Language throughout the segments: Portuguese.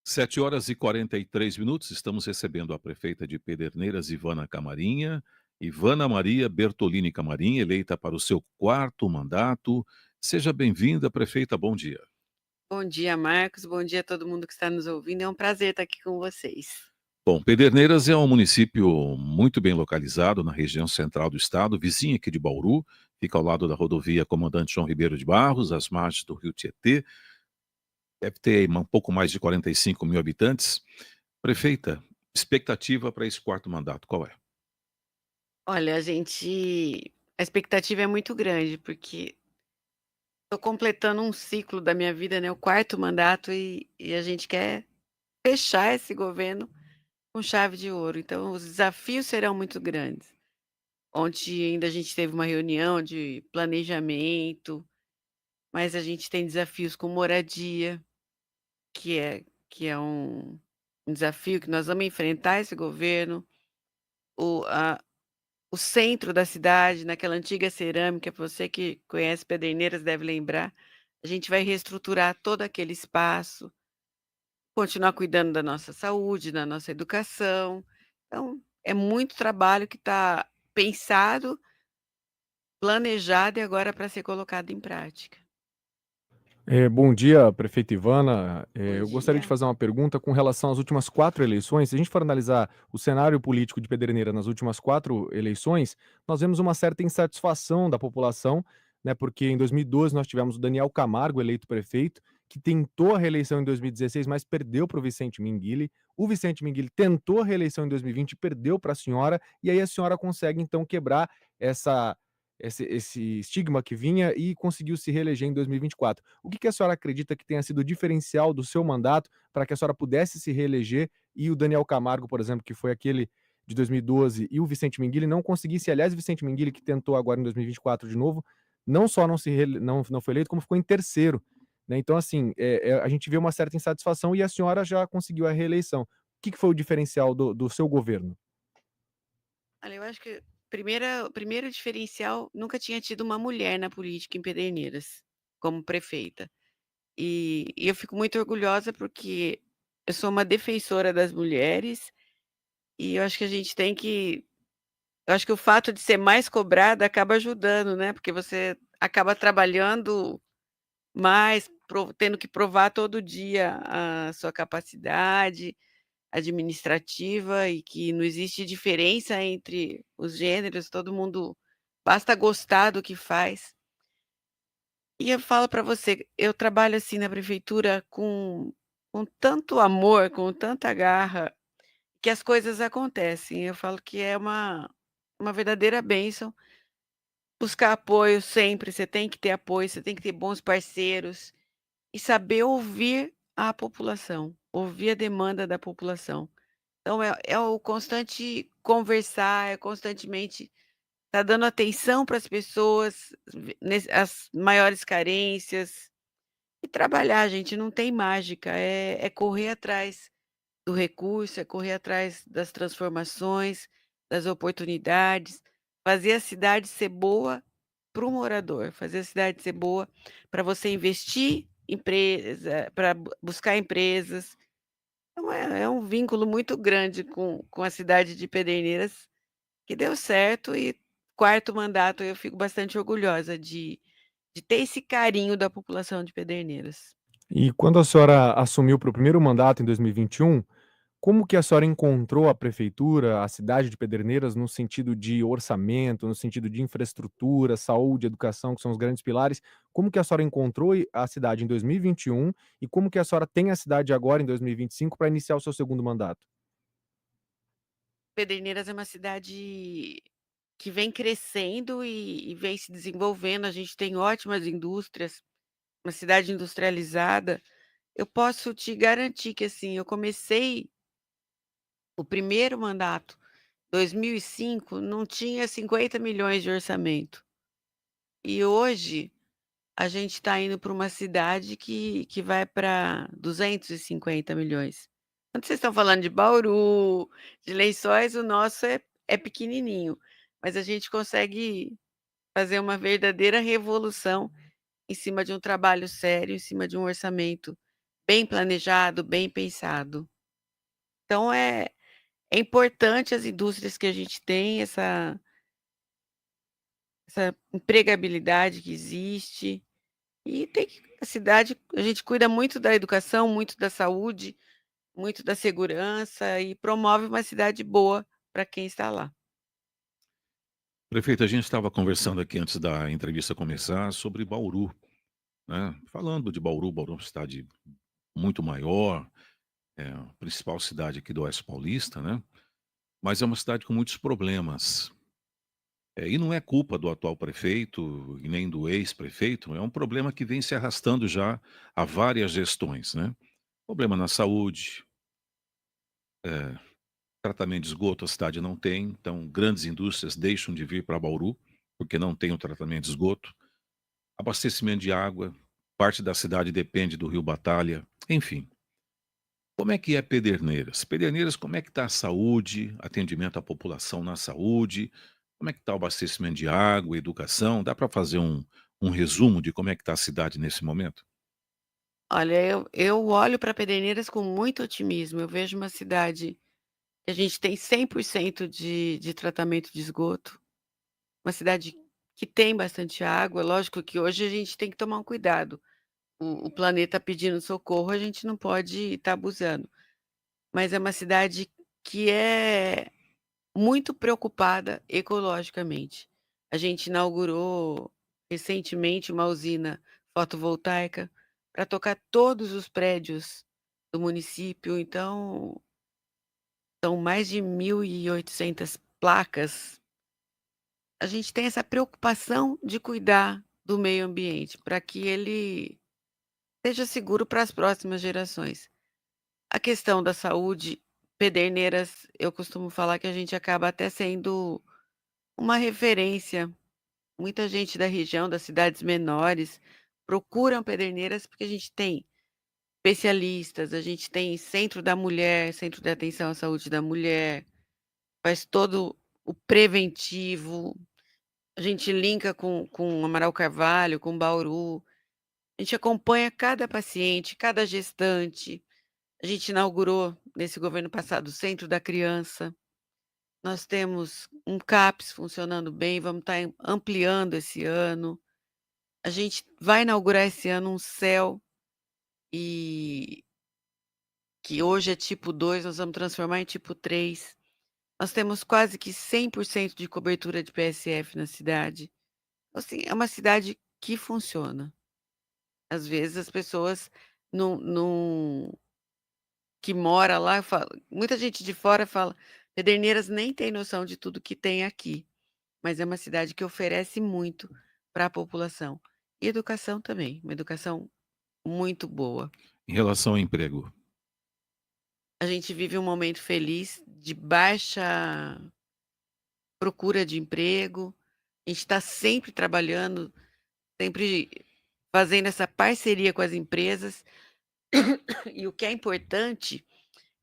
7h43, estamos recebendo a prefeita de Pederneiras, Ivana Camarinha. Ivana Maria Bertolini Camarinha, eleita para o seu quarto mandato. Seja bem-vinda, prefeita, bom dia. Bom dia, Marcos. Bom dia a todo mundo que está nos ouvindo. É um prazer estar aqui com vocês. Bom, Pederneiras é um município muito bem localizado na região central do estado, vizinho aqui de Bauru, fica ao lado da rodovia Comandante João Ribeiro de Barros, às margens do rio Tietê. Deve ter um pouco mais de 45 mil habitantes. Prefeita, expectativa para esse quarto mandato, qual é? Olha, a expectativa é muito grande, porque estou completando um ciclo da minha vida, né, o quarto mandato, e a gente quer fechar esse governo com chave de ouro. Então os desafios serão muito grandes. Ontem ainda a gente teve uma reunião de planejamento, mas a gente tem desafios com moradia, que é um desafio que nós vamos enfrentar esse governo. O a O centro da cidade, naquela antiga cerâmica, você que conhece Pederneiras deve lembrar, a gente vai reestruturar todo aquele espaço, continuar cuidando da nossa saúde, da nossa educação. Então, é muito trabalho que está pensado, planejado e agora para ser colocado em prática. Bom dia, prefeita Ivana. Bom Eu gostaria de dia. fazer uma pergunta com relação às últimas 4 eleições. Se a gente for analisar o cenário político de Pederneiras nas últimas 4 eleições, nós vemos uma certa insatisfação da população, né, porque em 2012 nós tivemos o Daniel Camargo eleito prefeito, que tentou a reeleição em 2016, mas perdeu para o Vicente Minguilli. O Vicente Minguilli tentou a reeleição em 2020 e perdeu para a senhora, e aí a senhora consegue então quebrar essa esse estigma que vinha e conseguiu se reeleger em 2024. O que a senhora acredita que tenha sido o diferencial do seu mandato para que a senhora pudesse se reeleger e o Daniel Camargo, por exemplo, que foi aquele de 2012, e o Vicente Minguilli não conseguisse, aliás, o Vicente Minguilli que tentou agora em 2024 de novo, não só não foi eleito, como ficou em terceiro, né? Então, assim, a gente vê uma certa insatisfação e a senhora já conseguiu a reeleição. O que foi o diferencial do seu governo? Olha, eu acho que o primeiro diferencial, nunca tinha tido uma mulher na política em Pederneiras, como prefeita. E eu fico muito orgulhosa, porque eu sou uma defensora das mulheres, e eu acho que a gente tem que eu acho que o fato de ser mais cobrada acaba ajudando, né, porque você acaba trabalhando mais, tendo que provar todo dia a sua capacidade administrativa e que não existe diferença entre os gêneros, todo mundo basta gostar do que faz. E eu falo para você, eu trabalho, assim, na prefeitura com tanto amor, com tanta garra, que as coisas acontecem. Eu falo que é uma verdadeira bênção buscar apoio sempre, você tem que ter apoio, você tem que ter bons parceiros e saber ouvir a população, ouvir a demanda da população. Então é o constante conversar, é constantemente estar dando atenção para as pessoas, as maiores carências. E trabalhar, gente, não tem mágica, é correr atrás do recurso, é correr atrás das transformações, das oportunidades, fazer a cidade ser boa para o morador, fazer a cidade ser boa para você investir empresa, para buscar empresas. Então é um vínculo muito grande com a cidade de Pederneiras, que deu certo, e quarto mandato eu fico bastante orgulhosa de ter esse carinho da população de Pederneiras. E quando a senhora assumiu para o primeiro mandato em 2021, como que a senhora encontrou a prefeitura, a cidade de Pederneiras, no sentido de orçamento, no sentido de infraestrutura, saúde, educação, que são os grandes pilares? Como que a senhora encontrou a cidade em 2021 e como que a senhora tem a cidade agora em 2025 para iniciar o seu segundo mandato? Pederneiras é uma cidade que vem crescendo e vem se desenvolvendo, a gente tem ótimas indústrias, uma cidade industrializada. Eu posso te garantir que, assim, eu comecei o primeiro mandato, 2005, não tinha 50 milhões de orçamento. E hoje a gente está indo para uma cidade que vai para 250 milhões. Quando vocês estão falando de Bauru, de Lençóis, o nosso é pequenininho, mas a gente consegue fazer uma verdadeira revolução em cima de um trabalho sério, em cima de um orçamento bem planejado, bem pensado. Então é importante as indústrias que a gente tem, essa empregabilidade que existe, e tem que a cidade a gente cuida muito da educação, muito da saúde, muito da segurança e promove uma cidade boa para quem está lá. Prefeito, a gente estava conversando aqui antes da entrevista começar sobre Bauru, né, falando de Bauru, Bauru é uma cidade muito maior, é a principal cidade aqui do oeste paulista, né, mas é uma cidade com muitos problemas. E não é culpa do atual prefeito e nem do ex-prefeito, é um problema que vem se arrastando já há várias gestões, né. Problema na saúde, tratamento de esgoto a cidade não tem, então grandes indústrias deixam de vir para Bauru, porque não tem o tratamento de esgoto. Abastecimento de água, parte da cidade depende do rio Batalha, enfim. Como é que é Pederneiras? Pederneiras, como é que está a saúde, atendimento à população na saúde, como é que está o abastecimento de água, educação? Dá para fazer um resumo de como é que está a cidade nesse momento? Olha, eu olho para Pederneiras com muito otimismo, eu vejo uma cidade que a gente tem 100% de tratamento de esgoto, uma cidade que tem bastante água, lógico que hoje a gente tem que tomar um cuidado, o planeta pedindo socorro, a gente não pode estar abusando, mas é uma cidade que é muito preocupada ecologicamente. A gente inaugurou recentemente uma usina fotovoltaica para tocar todos os prédios do município, então são mais de 1.800 placas. A gente tem essa preocupação de cuidar do meio ambiente, para que ele seja seguro para as próximas gerações. A questão da saúde, Pederneiras, eu costumo falar que a gente acaba até sendo uma referência. Muita gente da região, das cidades menores, procuram Pederneiras, porque a gente tem especialistas, a gente tem centro da mulher, centro de atenção à saúde da mulher, faz todo o preventivo, a gente linka com Amaral Carvalho, com Bauru, a gente acompanha cada paciente, cada gestante. A gente inaugurou, nesse governo passado, o Centro da Criança. Nós temos um CAPS funcionando bem, vamos estar ampliando esse ano. A gente vai inaugurar esse ano um CEL, e que hoje é tipo 2, nós vamos transformar em tipo 3. Nós temos quase que 100% de cobertura de PSF na cidade. Assim, é uma cidade que funciona. Às vezes as pessoas não que mora lá fala muita gente de fora fala: "Pederneiras nem tem noção de tudo que tem aqui", mas é uma cidade que oferece muito para a população. E educação também, uma educação muito boa. Em relação ao emprego, A gente vive um momento feliz de baixa procura de emprego, a gente está sempre trabalhando, sempre fazendo essa parceria com as empresas, e o que é importante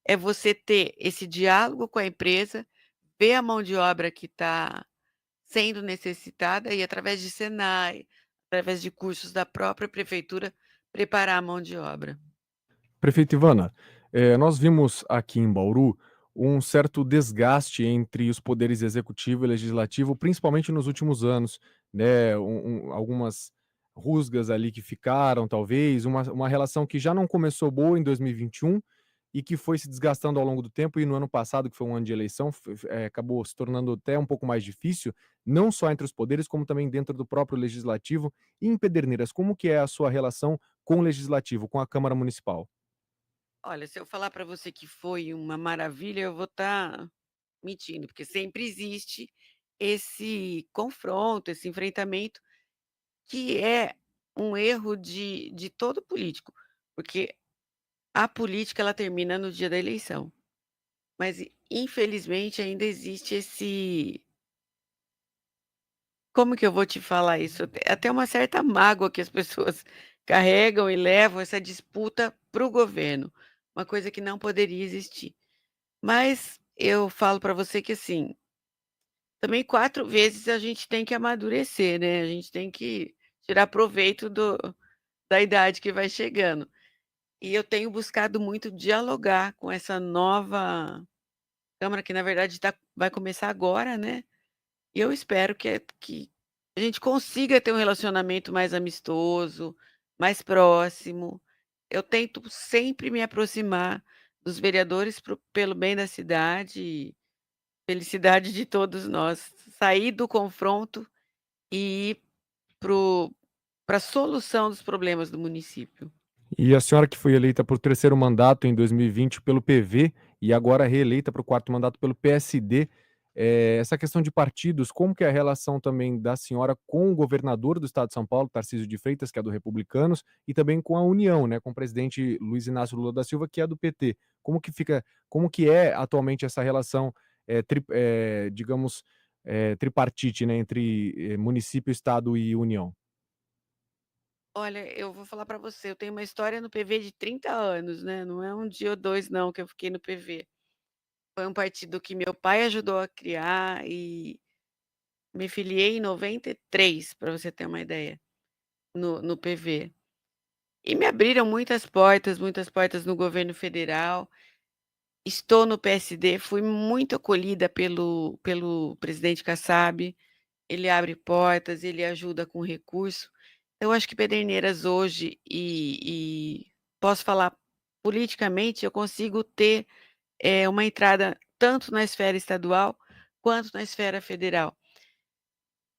é você ter esse diálogo com a empresa, ver a mão de obra que está sendo necessitada e através de Senai, através de cursos da própria prefeitura, preparar a mão de obra. Prefeito Ivana, nós vimos aqui em Bauru um certo desgaste entre os poderes executivo e legislativo, principalmente nos últimos anos, né, algumas rusgas ali que ficaram talvez, uma relação que já não começou boa em 2021 e que foi se desgastando ao longo do tempo e no ano passado, que foi um ano de eleição, acabou se tornando até um pouco mais difícil, não só entre os poderes, como também dentro do próprio legislativo. E em Pederneiras, como que é a sua relação com o legislativo, com a Câmara Municipal? Olha, se eu falar para você que foi uma maravilha, eu vou estar mentindo, porque sempre existe esse confronto, esse enfrentamento, que é um erro de todo político, porque a política ela termina no dia da eleição, mas infelizmente ainda existe esse como que eu vou te falar isso? Até uma certa mágoa que as pessoas carregam e levam essa disputa para o governo, uma coisa que não poderia existir. Mas eu falo para você que, assim, também 4 vezes a gente tem que amadurecer, né, a gente tem que tirar proveito da idade que vai chegando. E eu tenho buscado muito dialogar com essa nova Câmara, que na verdade vai começar agora, né, e eu espero que a gente consiga ter um relacionamento mais amistoso, mais próximo. Eu tento sempre me aproximar dos vereadores pelo bem da cidade e felicidade de todos nós. Sair do confronto e ir para a solução dos problemas do município. E a senhora que foi eleita por terceiro mandato em 2020 pelo PV e agora reeleita para o quarto mandato pelo PSD, essa questão de partidos, como que é a relação também da senhora com o governador do estado de São Paulo, Tarcísio de Freitas, que é do Republicanos, e também com a União, né, com o presidente Luiz Inácio Lula da Silva, que é do PT. Como que é atualmente essa relação, digamos, tripartite, né, entre, município, estado e União? Olha, eu vou falar para você, eu tenho uma história no PV de 30 anos, né, não é um dia ou 2 não que eu fiquei no PV. Foi um partido que meu pai ajudou a criar e me filiei em 93, para você ter uma ideia, no PV. E me abriram muitas portas no governo federal. Estou no PSD, fui muito acolhida pelo presidente Kassab, ele abre portas, ele ajuda com recurso. Eu acho que Pederneiras hoje posso falar politicamente, eu consigo ter, uma entrada tanto na esfera estadual quanto na esfera federal.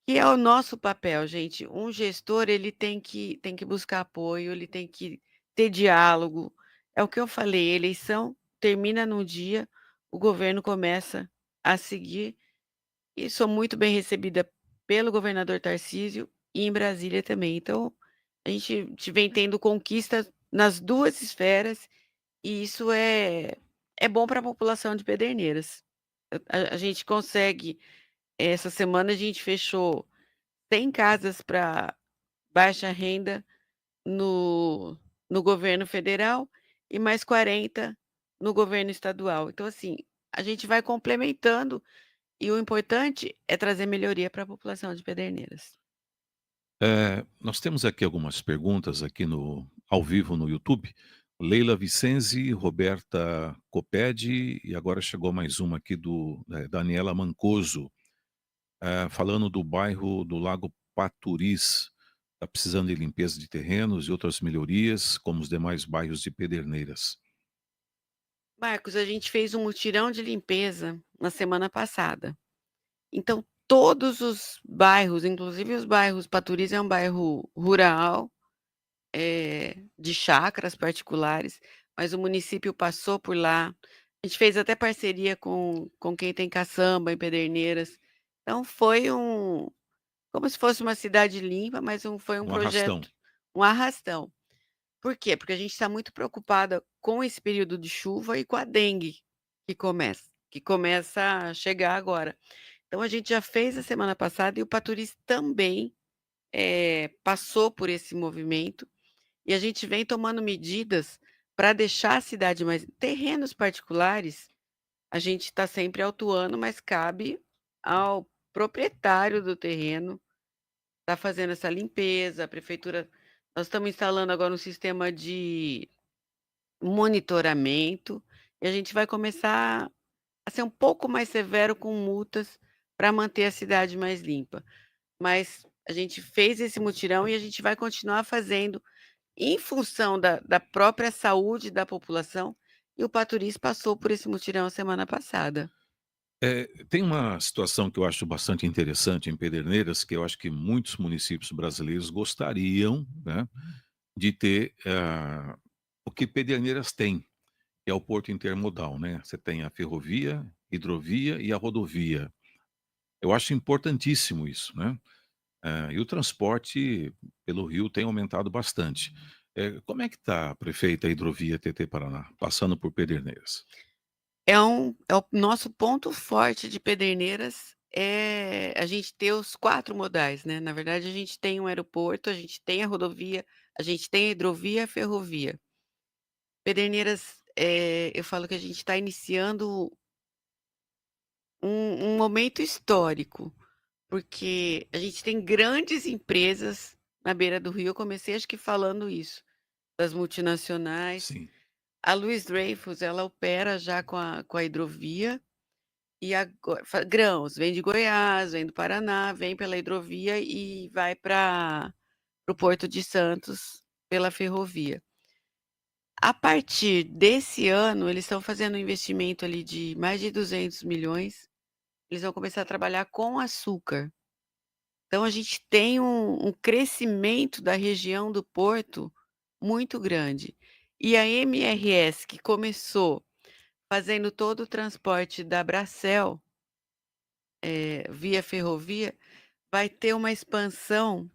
E é o nosso papel, gente. Um gestor, ele tem que buscar apoio, ele tem que ter diálogo. É o que eu falei, eleição termina num dia, o governo começa a seguir, e sou muito bem recebida pelo governador Tarcísio e em Brasília também. Então, a gente vem tendo conquistas nas 2 esferas, e isso é bom para a população de Pederneiras. A gente consegue essa semana a gente fechou 100 casas para baixa renda no no governo federal e mais 40 no governo estadual. Então, assim, a gente vai complementando e o importante é trazer melhoria para a população de Pederneiras. Nós temos aqui algumas perguntas aqui no ao vivo no YouTube. Leila Vicenzi, Roberta Copedi e agora chegou mais uma aqui Daniela Mancoso, falando do bairro do Lago Paturis. Está precisando de limpeza de terrenos e outras melhorias, como os demais bairros de Pederneiras. Marcos, a gente fez um mutirão de limpeza na semana passada. Então, todos os bairros, inclusive os bairros Paturiz é um bairro rural, de chácaras particulares, mas o município passou por lá. A gente fez até parceria com quem tem caçamba em Pederneiras. Então foi como se fosse uma cidade limpa, mas foi um Um arrastão. projeto, um arrastão. Por quê? Porque a gente está muito preocupada com esse período de chuva e com a dengue que começa a chegar agora. Então a gente já fez a semana passada e o Paturiz também, passou por esse movimento, e a gente vem tomando medidas para deixar a cidade mais terrenos particulares, a gente está sempre autuando, mas cabe ao proprietário do terreno estar fazendo essa limpeza, a prefeitura nós estamos instalando agora um sistema de monitoramento, e a gente vai começar a ser um pouco mais severo com multas para manter a cidade mais limpa. Mas a gente fez esse mutirão e a gente vai continuar fazendo em função da própria saúde da população, e o Paturiz passou por esse mutirão semana passada. Tem uma situação que eu acho bastante interessante em Pederneiras, que eu acho que muitos municípios brasileiros gostariam, né, de ter, o que Pederneiras tem, que é o porto intermodal, né. Você tem a ferrovia, hidrovia e a rodovia. Eu acho importantíssimo isso, né. E o transporte pelo rio tem aumentado bastante. Como é que está, prefeita, a hidrovia TT-Paraná, passando por Pederneiras? É o nosso ponto forte de Pederneiras, a gente ter os 4 modais, né, na verdade a gente tem um aeroporto, a gente tem a rodovia, a gente tem a hidrovia e a ferrovia. Pederneiras, eu falo que a gente está iniciando um momento histórico, porque a gente tem grandes empresas na beira do rio, eu comecei acho que falando isso. das multinacionais. Sim. A Louis Dreyfus, ela opera já com a hidrovia e grãos, vem de Goiás, vem do Paraná, vem pela hidrovia e vai para o Porto de Santos pela ferrovia. A partir desse ano, eles estão fazendo um investimento ali de mais de 200 milhões. Eles vão começar a trabalhar com açúcar. Então a gente tem um crescimento da região do porto muito grande. E a MRS, que começou fazendo todo o transporte da Bracel, via ferrovia, vai ter uma expansão,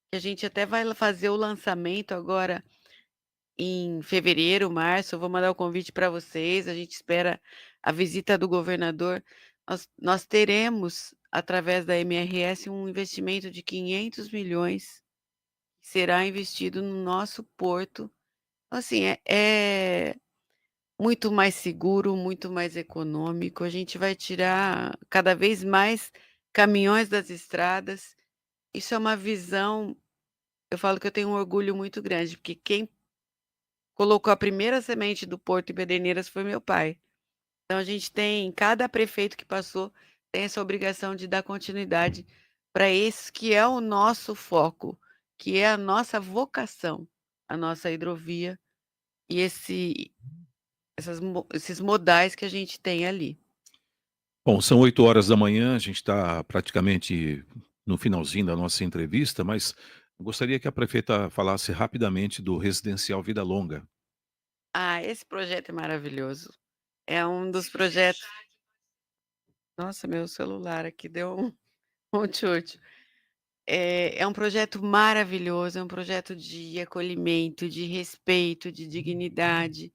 que a gente até vai fazer o lançamento agora em fevereiro, março. Eu vou mandar o convite para vocês, a gente espera a visita do governador. Nós teremos, através da MRS, um investimento de 500 milhões que será investido no nosso porto. Então, assim, é muito mais seguro, muito mais econômico. A gente vai tirar cada vez mais caminhões das estradas. Isso é uma visão. Eu falo que eu tenho um orgulho muito grande, porque quem colocou a primeira semente do Porto em Pederneiras foi meu pai. Então a gente tem cada prefeito que passou tem essa obrigação de dar continuidade para esse que é o nosso foco, que é a nossa vocação, a nossa hidrovia e esses modais que a gente tem ali. Bom, são 8 horas da manhã. A gente está praticamente no finalzinho da nossa entrevista, mas eu gostaria que a prefeita falasse rapidamente do residencial Vida Longa. Ah, esse projeto é maravilhoso. É um dos projetos. Nossa, meu celular aqui deu um tchutchu. É um projeto maravilhoso, é um projeto de acolhimento, de respeito, de dignidade.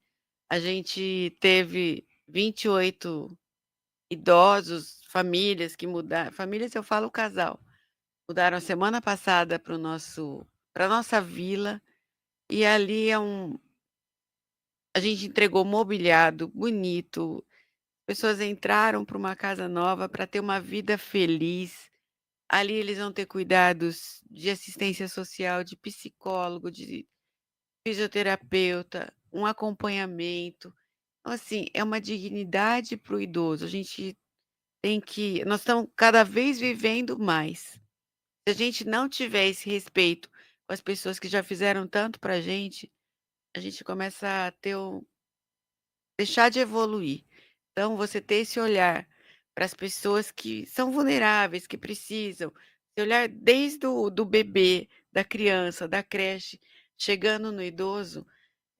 A gente teve 28 idosos, famílias que mudaram. Famílias, eu falo casal, mudaram semana passada para nossa vila, e ali a gente entregou mobiliado bonito. Pessoas entraram para uma casa nova para ter uma vida feliz. Ali eles vão ter cuidados de assistência social, de psicólogo, de fisioterapeuta, um acompanhamento. Então, assim, é uma dignidade para o idoso. A gente nós estamos cada vez vivendo mais. Se a gente não tiver esse respeito com as pessoas que já fizeram tanto para a gente começa a deixar de evoluir. Então, você ter esse olhar para as pessoas que são vulneráveis, que precisam, esse olhar desde do bebê, da criança, da creche, chegando no idoso,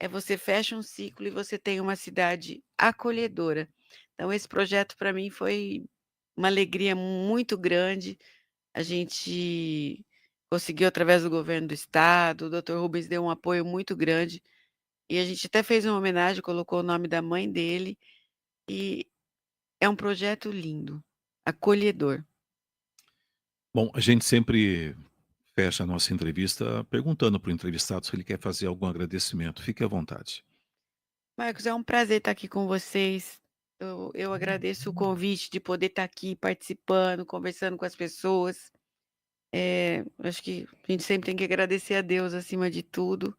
você fecha um ciclo e você tem uma cidade acolhedora. Então esse projeto para mim foi uma alegria muito grande. A gente conseguiu através do governo do estado, o doutor Rubens deu um apoio muito grande, e a gente até fez uma homenagem, colocou o nome da mãe dele, e é um projeto lindo, acolhedor. Bom, a gente sempre fecha a nossa entrevista perguntando para o entrevistado se ele quer fazer algum agradecimento. Fique à vontade. Marcos, é um prazer estar aqui com vocês. Eu agradeço o convite de poder estar aqui participando, conversando com as pessoas. Acho que a gente sempre tem que agradecer a Deus acima de tudo,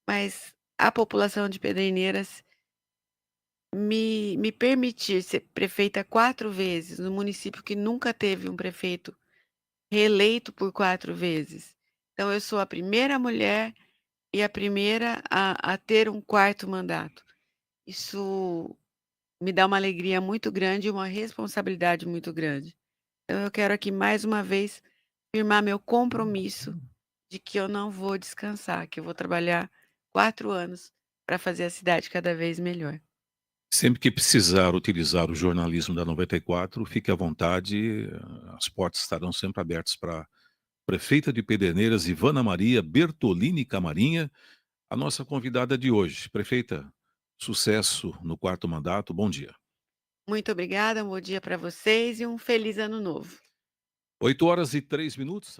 mas a população de Pederneiras me permitir ser prefeita 4 vezes, no município que nunca teve um prefeito reeleito por 4 vezes. Então eu sou a primeira mulher e a primeira a ter um 4º mandato. Isso me dá uma alegria muito grande e uma responsabilidade muito grande. Então eu quero aqui mais uma vez firmar meu compromisso de que eu não vou descansar, que eu vou trabalhar 4 anos para fazer a cidade cada vez melhor. Sempre que precisar utilizar o jornalismo da 94, fique à vontade. As portas estarão sempre abertas para a prefeita de Pederneiras, Ivana Maria Bertolini Camarinha, a nossa convidada de hoje. Prefeita, sucesso no 4º mandato. Bom dia. Muito obrigada, um bom dia para vocês e um feliz ano novo. 8 horas e 3 minutos.